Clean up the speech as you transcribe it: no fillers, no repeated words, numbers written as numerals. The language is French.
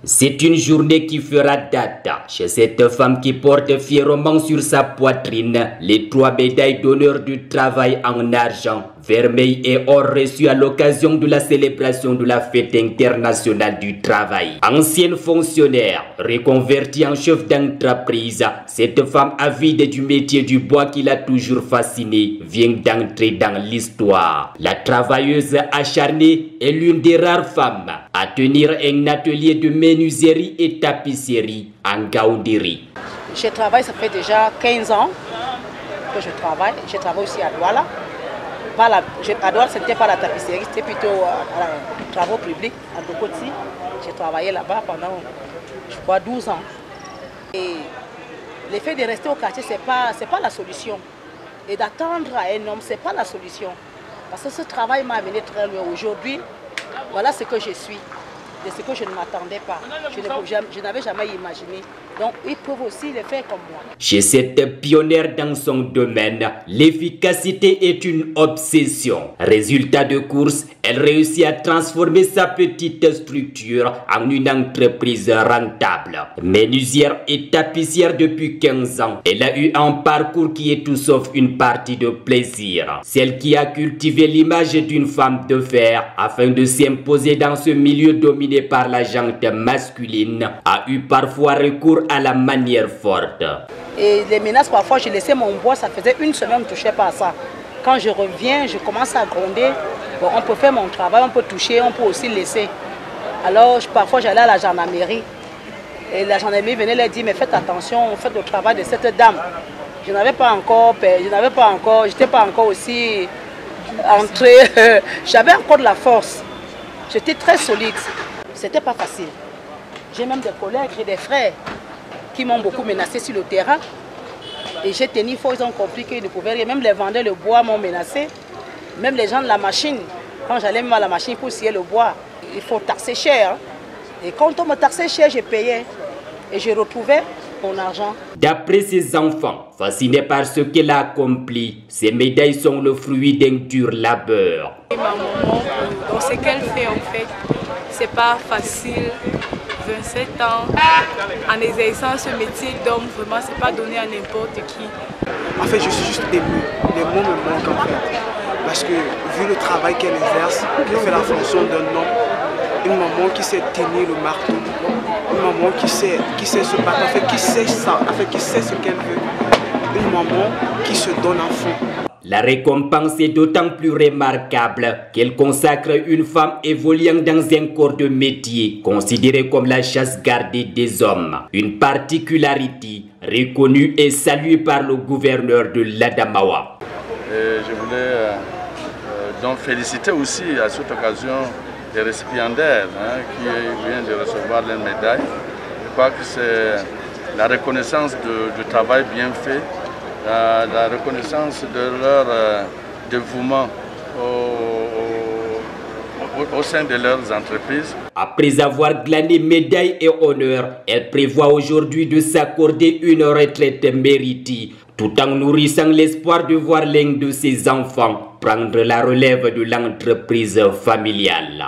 C'est une journée qui fera date chez cette femme qui porte fièrement sur sa poitrine les 3 médailles d'honneur du travail en argent, vermeil et or reçues à l'occasion de la célébration de la fête internationale du travail. Ancienne fonctionnaire, reconvertie en chef d'entreprise, cette femme avide du métier du bois qui l'a toujours fascinée vient d'entrer dans l'histoire. La travailleuse acharnée est l'une des rares femmes à tenir un atelier de menuiserie et tapisserie en Gaoundiri. Je travaille, ça fait déjà 15 ans que je travaille. Je travaille aussi à Douala. À Douala, ce n'était pas la tapisserie, c'était plutôt les travaux publics à Dokoti. J'ai travaillé là-bas pendant, je crois, 12 ans. Et l'effet de rester au quartier, ce n'est pas la solution. Et d'attendre à un homme, ce n'est pas la solution. Parce que ce travail m'a amené très loin. Aujourd'hui, voilà ce que je suis. De ce que je ne m'attendais pas. Je n'avais jamais imaginé. Donc, ils peuvent aussi le faire comme moi. Chez cette pionnière dans son domaine, l'efficacité est une obsession. Résultat de course, elle réussit à transformer sa petite structure en une entreprise rentable. Menuisière et tapissière depuis 15 ans, elle a eu un parcours qui est tout sauf une partie de plaisir. Celle qui a cultivé l'image d'une femme de fer afin de s'imposer dans ce milieu dominé par la gente masculine, a eu parfois recours à la manière forte. Et les menaces, parfois, je laissais mon bois, ça faisait une semaine, je ne touchais pas à ça. Quand je reviens, je commence à gronder. Bon, on peut faire mon travail, on peut toucher, on peut aussi laisser. Alors, parfois, j'allais à la gendarmerie. Et la gendarmerie venait leur dire, mais faites attention, faites le travail de cette dame. Je n'avais pas encore, j'étais pas encore aussi entré. J'avais encore de la force. J'étais très solide. C'était pas facile. J'ai même des collègues, j'ai des frères qui m'ont beaucoup menacé sur le terrain. Et j'ai tenu fort, ils ont compris qu'ils ne pouvaient rien. Même les vendeurs de bois m'ont menacé. Même les gens de la machine, quand j'allais même à la machine pour scier le bois, il faut taxer cher. Et quand on me taxait cher, je payais. Et je retrouvais mon argent. D'après ses enfants, fascinés par ce qu'elle a accompli, ces médailles sont le fruit d'un dur labeur. Et ma maman, dans ce qu'elle fait en fait, c'est pas facile. 27 ans, en exerçant ce métier d'homme, vraiment, c'est pas donné à n'importe qui. En fait, je suis juste ému. Les mots me manquent en fait. Parce que vu le travail qu'elle exerce, qu'elle fait la fonction d'un homme, une maman qui sait tenir le marteau, une maman qui sait se battre, en fait, qui sait ça, en fait, qui sait ce qu'elle veut, une maman qui se donne à fond. La récompense est d'autant plus remarquable qu'elle consacre une femme évoluant dans un corps de métier considéré comme la chasse gardée des hommes. Une particularité reconnue et saluée par le gouverneur de l'Adamawa. Je voulais donc féliciter aussi à cette occasion les récipiendaires qui viennent de recevoir leur médaille. Je crois que c'est la reconnaissance du travail bien fait, la reconnaissance de leur dévouement au sein de leurs entreprises. Après avoir glané médailles et honneurs, elle prévoit aujourd'hui de s'accorder une retraite méritée, tout en nourrissant l'espoir de voir l'un de ses enfants prendre la relève de l'entreprise familiale.